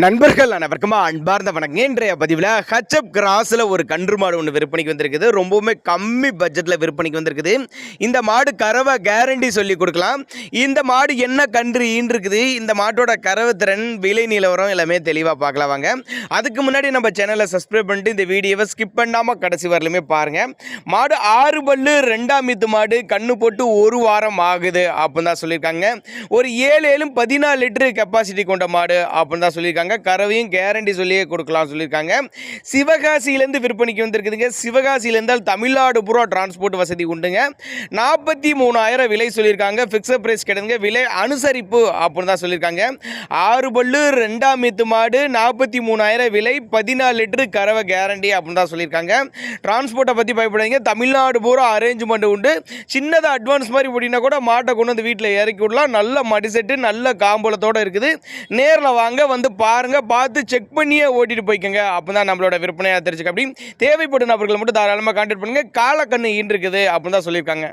நண்பர்கள் அனைவருக்கும் அன்பார்ந்த வணக்கம். இன்றைய பதிவில் ஹச்எப் கிராஸில் ஒரு கன்று மாடு ஒன்று விற்பனைக்கு வந்திருக்குது. ரொம்பவுமே கம்மி பட்ஜெட்டில் விற்பனைக்கு வந்திருக்குது. இந்த மாடு கறவை கேரண்டி சொல்லி கொடுக்கலாம். இந்த மாடு என்ன கன்று ஈன்றுருக்குது, இந்த மாட்டோட கறவை திறன், விலை நிலவரம் எல்லாமே தெளிவாக பார்க்கலாம் வாங்க. அதுக்கு முன்னாடி நம்ம சேனலை சப்ஸ்கிரைப் பண்ணிட்டு இந்த வீடியோவை ஸ்கிப் பண்ணாமல் கடைசி வரலுமே பாருங்கள். மாடு 6 பல்லு 2ஆம் ஈத்து மாடு, கண்ணு போட்டு 1 வாரம் ஆகுது அப்படின்னு தான் சொல்லியிருக்காங்க. ஒரு 7-14 லிட்டரு கெப்பாசிட்டி கொண்ட மாடு அப்படின்னு தான் சொல்லியிருக்காங்க. கறவையும் கேரண்டி சொல்லியே கொடுக்கலாம் சொல்லியிருக்காங்க. சிவகாசியிலேருந்து விற்பனைக்கு வந்திருக்குதுங்க. சிவகாசியிலேருந்தால் தமிழ்நாடு பூரா டிரான்ஸ்போர்ட் வசதி உண்டுங்க. 43,000 விலை சொல்லியிருக்காங்க. ஃபிக்ஸட் பிரைஸ் கிடையாதுங்க, விலை அனுசரிப்பு அப்படின்னு தான் சொல்லியிருக்காங்க. 6 பல்லு 2ஆம் ஈத்து மாடு, 43,000 விலை, 14 லிட்டரு கறவை கேரண்டி அப்படின்னு தான் சொல்லியிருக்காங்க. டிரான்ஸ்போர்ட்டை பற்றி பயப்படாதீங்க, தமிழ்நாடு பூரா அரேஞ்ச்மெண்ட் உண்டு. சின்னதாக அட்வான்ஸ் மாதிரி போட்டிங்கன்னா கூட மாட்டை கொண்டு வந்து வீட்டில் இறக்கி விடலாம். நல்ல மடிசெட்டு, நல்ல காம்பளத்தோடு இருக்குது. நேரில் வாங்க, வந்து பாருங்க, பார்த்து செக் பண்ணியே ஓட்டிட்டு போய்க்கோங்க. அப்போ தான் நம்மளோட விற்பனையாக தெரிஞ்சுக்க. அப்படி தேவைப்படும் நபர்கள் மட்டும் தாராளமாக கான்டாக்ட் பண்ணுங்க. காலக்கண்ணு ஈன்றுருக்குது அப்படின்னு தான் சொல்லியிருக்காங்க.